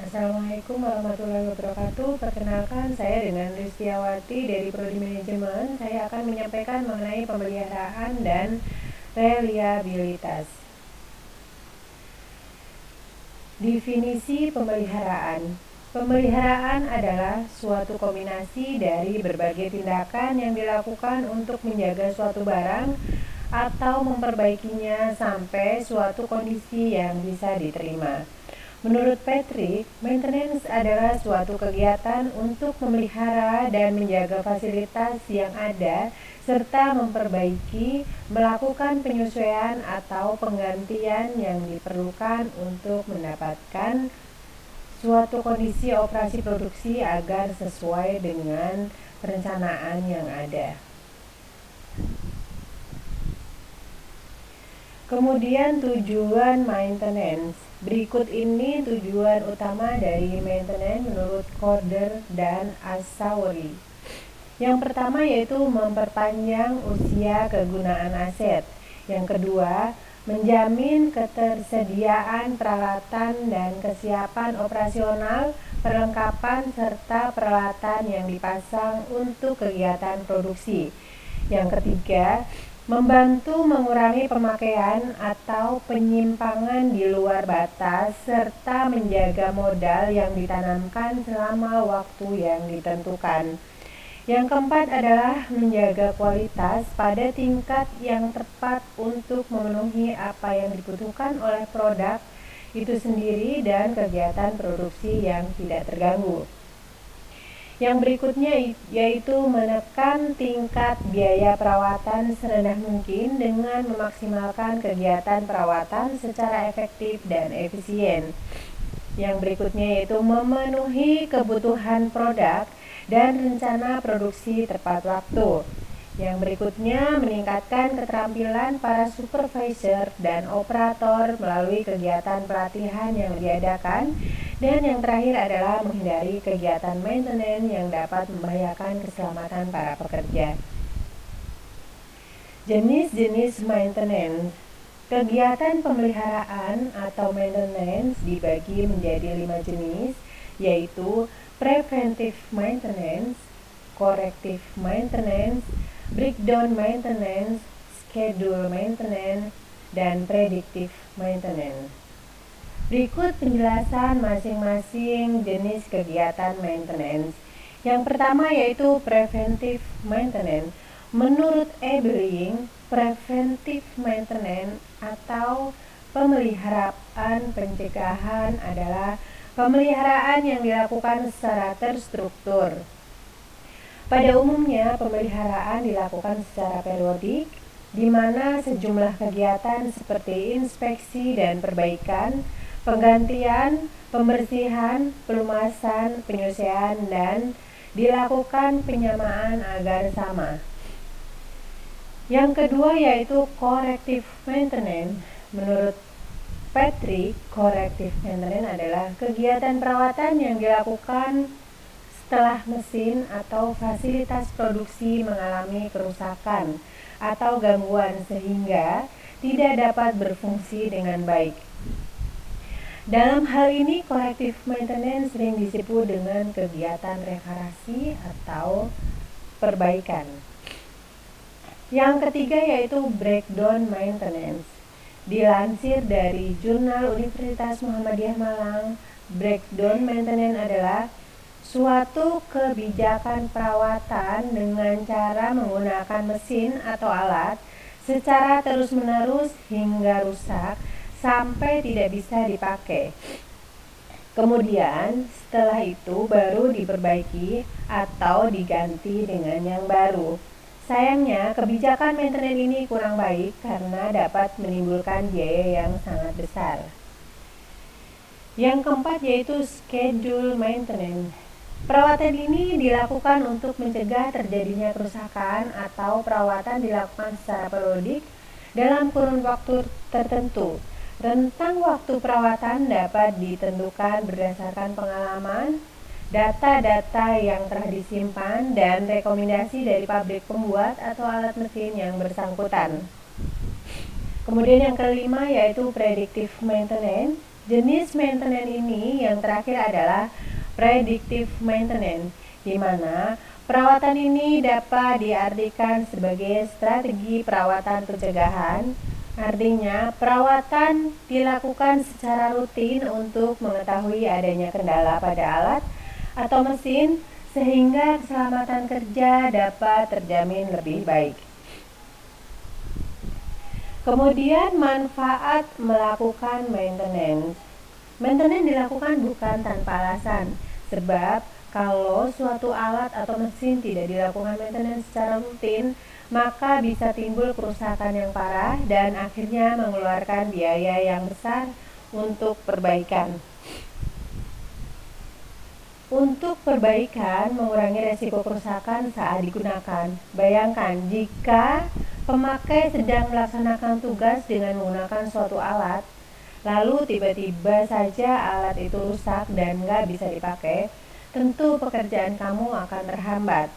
Assalamualaikum warahmatullahi wabarakatuh. Perkenalkan, saya dengan Listiawati dari Prodi Manajemen. Saya akan menyampaikan mengenai pemeliharaan dan reliabilitas. Definisi pemeliharaan. Pemeliharaan adalah suatu kombinasi dari berbagai tindakan yang dilakukan untuk menjaga suatu barang atau memperbaikinya sampai suatu kondisi yang bisa diterima. Menurut Patrick, maintenance adalah suatu kegiatan untuk memelihara dan menjaga fasilitas yang ada serta memperbaiki, melakukan penyesuaian atau penggantian yang diperlukan untuk mendapatkan suatu kondisi operasi produksi agar sesuai dengan perencanaan yang ada. Kemudian tujuan maintenance. Berikut ini tujuan utama dari maintenance menurut Corder dan Assaouri. Yang pertama yaitu memperpanjang usia kegunaan aset. Yang kedua, menjamin ketersediaan peralatan dan kesiapan operasional, perlengkapan serta peralatan yang dipasang untuk kegiatan produksi. Yang ketiga, membantu mengurangi pemakaian atau penyimpangan di luar batas serta menjaga modal yang ditanamkan selama waktu yang ditentukan. Yang keempat adalah menjaga kualitas pada tingkat yang tepat untuk memenuhi apa yang dibutuhkan oleh produk itu sendiri dan kegiatan produksi yang tidak terganggu. Yang berikutnya yaitu menekan tingkat biaya perawatan serendah mungkin dengan memaksimalkan kegiatan perawatan secara efektif dan efisien. Yang berikutnya yaitu memenuhi kebutuhan produk dan rencana produksi tepat waktu. Yang berikutnya meningkatkan keterampilan para supervisor dan operator melalui kegiatan pelatihan yang diadakan. Dan yang terakhir adalah menghindari kegiatan maintenance yang dapat membahayakan keselamatan para pekerja. Jenis-jenis maintenance. Kegiatan pemeliharaan atau maintenance dibagi menjadi 5 jenis, yaitu preventive maintenance, corrective maintenance, breakdown maintenance, schedule maintenance, dan predictive maintenance. Berikut penjelasan masing-masing jenis kegiatan maintenance. Yang pertama yaitu preventive maintenance. Menurut Ebeling, preventive maintenance atau pemeliharaan pencegahan adalah pemeliharaan yang dilakukan secara terstruktur. Pada umumnya, pemeliharaan dilakukan secara periodik, di mana sejumlah kegiatan seperti inspeksi dan perbaikan, penggantian, pembersihan, pelumasan, penyelesaian, dan dilakukan penyamaan agar sama. Yang kedua yaitu corrective maintenance. Menurut Patrick, corrective maintenance adalah kegiatan perawatan yang dilakukan setelah mesin atau fasilitas produksi mengalami kerusakan atau gangguan sehingga tidak dapat berfungsi dengan baik. Dalam hal ini, corrective maintenance sering disebut dengan kegiatan reparasi atau perbaikan. Yang ketiga yaitu breakdown maintenance. Dilansir dari Jurnal Universitas Muhammadiyah Malang, breakdown maintenance adalah suatu kebijakan perawatan dengan cara menggunakan mesin atau alat secara terus-menerus hingga rusak sampai tidak bisa dipakai. Kemudian setelah itu baru diperbaiki atau diganti dengan yang baru. Sayangnya kebijakan maintenance ini kurang baik karena dapat menimbulkan biaya yang sangat besar. Yang keempat yaitu schedule maintenance. Perawatan ini dilakukan untuk mencegah terjadinya kerusakan atau perawatan dilakukan secara periodik dalam kurun waktu tertentu. Rentang waktu perawatan dapat ditentukan berdasarkan pengalaman, data-data yang telah disimpan, dan rekomendasi dari pabrik pembuat atau alat mesin yang bersangkutan. Kemudian yang kelima yaitu predictive maintenance. Jenis maintenance ini yang terakhir adalah predictive maintenance, di mana perawatan ini dapat diartikan sebagai strategi perawatan pencegahan. Artinya, perawatan dilakukan secara rutin untuk mengetahui adanya kendala pada alat atau mesin sehingga keselamatan kerja dapat terjamin lebih baik. Kemudian manfaat melakukan maintenance. Maintenance dilakukan bukan tanpa alasan, sebab kalau suatu alat atau mesin tidak dilakukan maintenance secara rutin, maka bisa timbul kerusakan yang parah dan akhirnya mengeluarkan biaya yang besar untuk perbaikan. Untuk perbaikan, mengurangi resiko kerusakan saat digunakan. Bayangkan jika pemakai sedang melaksanakan tugas dengan menggunakan suatu alat, lalu tiba-tiba saja alat itu rusak dan nggak bisa dipakai, tentu pekerjaan kamu akan terhambat.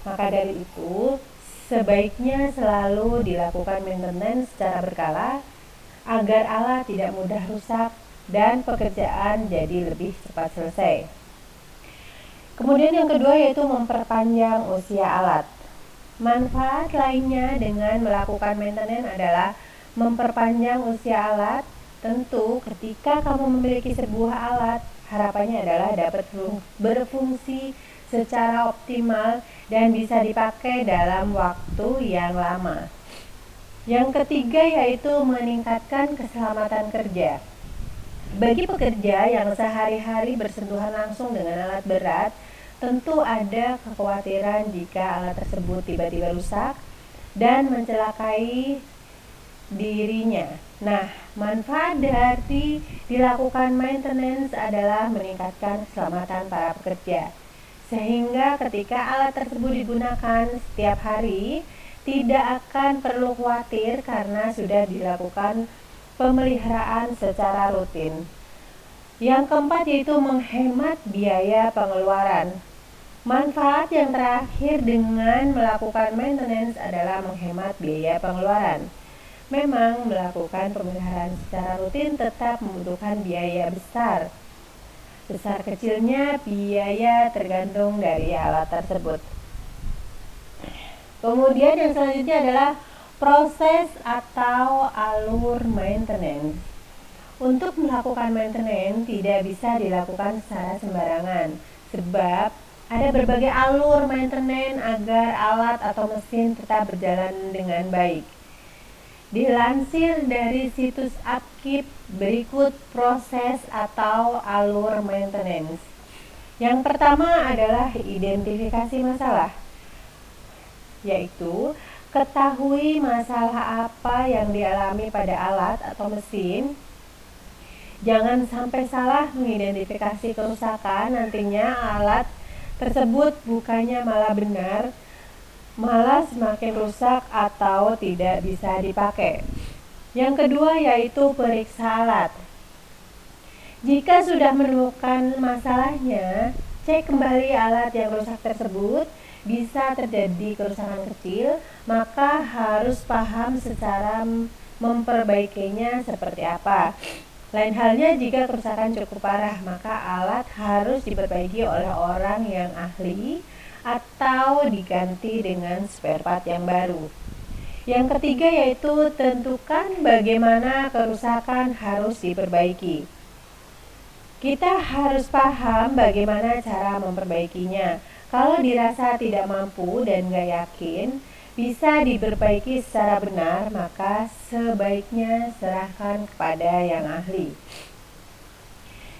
Maka dari itu, sebaiknya selalu dilakukan maintenance secara berkala agar alat tidak mudah rusak dan pekerjaan jadi lebih cepat selesai. Kemudian yang kedua yaitu memperpanjang usia alat. Manfaat lainnya dengan melakukan maintenance adalah memperpanjang usia alat. Tentu ketika kamu memiliki sebuah alat, harapannya adalah dapat berfungsi secara optimal dan bisa dipakai dalam waktu yang lama. Yang ketiga yaitu meningkatkan keselamatan kerja. Bagi pekerja yang sehari-hari bersentuhan langsung dengan alat berat, tentu ada kekhawatiran jika alat tersebut tiba-tiba rusak dan mencelakai dirinya. Nah, manfaat dari dilakukan maintenance adalah meningkatkan keselamatan para pekerja. Sehingga ketika alat tersebut digunakan setiap hari, tidak akan perlu khawatir karena sudah dilakukan pemeliharaan secara rutin. Yang keempat yaitu menghemat biaya pengeluaran. Manfaat yang terakhir dengan melakukan maintenance adalah menghemat biaya pengeluaran. Memang melakukan pemeliharaan secara rutin tetap membutuhkan biaya besar. Besar kecilnya biaya tergantung dari alat tersebut. Kemudian yang selanjutnya adalah proses atau alur maintenance. Untuk melakukan maintenance tidak bisa dilakukan secara sembarangan, sebab ada berbagai alur maintenance agar alat atau mesin tetap berjalan dengan baik. Dilansir dari situs Upkeep, berikut proses atau alur maintenance. Yang pertama adalah identifikasi masalah, yaitu ketahui masalah apa yang dialami pada alat atau mesin. Jangan sampai salah mengidentifikasi kerusakan, nantinya alat tersebut bukannya malah benar, malah semakin rusak atau tidak bisa dipakai. Yang kedua yaitu periksa alat. Jika sudah menemukan masalahnya, cek kembali alat yang rusak tersebut. Bisa terjadi kerusakan kecil, maka harus paham secara memperbaikinya seperti apa. Lain halnya jika kerusakan cukup parah, maka alat harus diperbaiki oleh orang yang ahli atau diganti dengan spare part yang baru. Yang ketiga yaitu tentukan bagaimana kerusakan harus diperbaiki. Kita harus paham bagaimana cara memperbaikinya. Kalau dirasa tidak mampu dan gak yakin bisa diperbaiki secara benar, maka sebaiknya serahkan kepada yang ahli.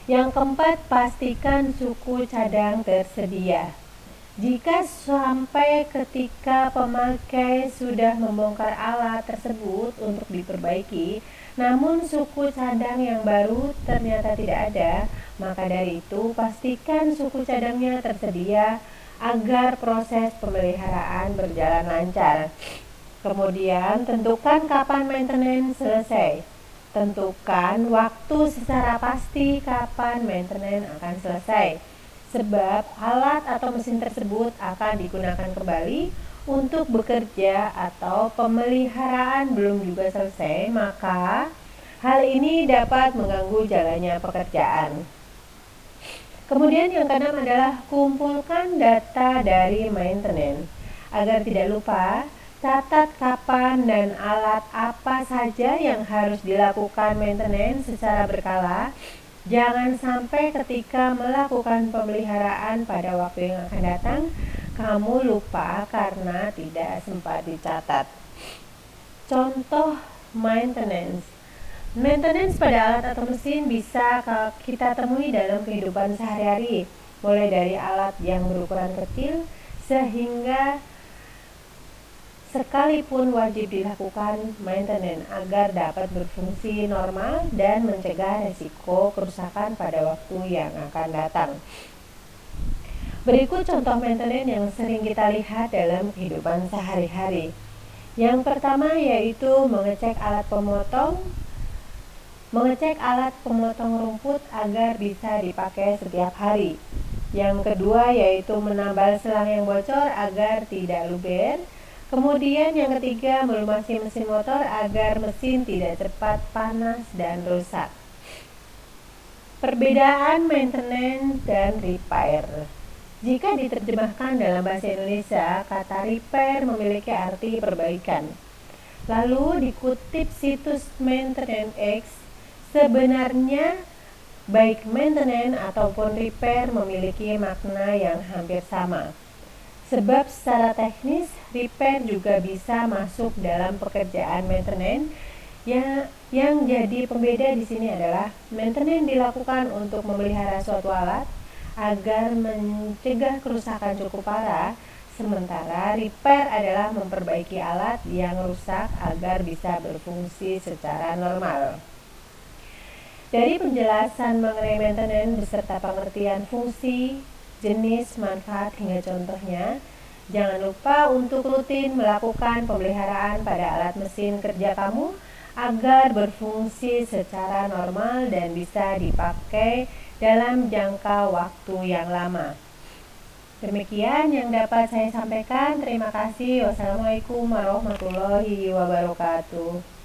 Yang keempat, pastikan suku cadang tersedia. Jika sampai ketika pemakai sudah membongkar alat tersebut untuk diperbaiki, namun suku cadang yang baru ternyata tidak ada, maka dari itu pastikan suku cadangnya tersedia agar proses pemeliharaan berjalan lancar. Kemudian tentukan kapan maintenance selesai. Tentukan waktu secara pasti kapan maintenance akan selesai, sebab alat atau mesin tersebut akan digunakan kembali untuk bekerja atau pemeliharaan belum juga selesai, maka Hal ini dapat mengganggu jalannya pekerjaan. Kemudian yang keenam adalah kumpulkan data dari maintenance. Agar tidak lupa, catat kapan dan alat apa saja yang harus dilakukan maintenance secara berkala. Jangan sampai ketika melakukan pemeliharaan pada waktu yang akan datang, kamu lupa karena tidak sempat dicatat. Contoh maintenance. Maintenance pada alat atau mesin bisa kita temui dalam kehidupan sehari-hari, mulai dari alat yang berukuran kecil sehingga sekalipun wajib dilakukan maintenance agar dapat berfungsi normal dan mencegah risiko kerusakan pada waktu yang akan datang. Berikut contoh maintenance yang sering kita lihat dalam kehidupan sehari-hari. Yang pertama yaitu mengecek alat pemotong rumput agar bisa dipakai setiap hari. Yang kedua yaitu menambal selang yang bocor agar tidak luber. Kemudian yang ketiga melumasi mesin motor agar mesin tidak cepat panas dan rusak. Perbedaan maintenance dan repair. Jika diterjemahkan dalam bahasa Indonesia, kata repair memiliki arti perbaikan. Lalu dikutip situs Maintenance X, sebenarnya baik maintenance ataupun repair memiliki makna yang hampir sama. Sebab secara teknis, repair juga bisa masuk dalam pekerjaan maintenance. Yang jadi pembeda di sini adalah maintenance dilakukan untuk memelihara suatu alat agar mencegah kerusakan cukup parah, sementara repair adalah memperbaiki alat yang rusak agar bisa berfungsi secara normal. Dari penjelasan mengenai maintenance beserta pengertian fungsi, jenis, manfaat, hingga contohnya, jangan lupa untuk rutin melakukan pemeliharaan pada alat mesin kerja kamu agar berfungsi secara normal dan bisa dipakai dalam jangka waktu yang lama. Demikian yang dapat saya sampaikan. Terima kasih. Wassalamualaikum warahmatullahi wabarakatuh.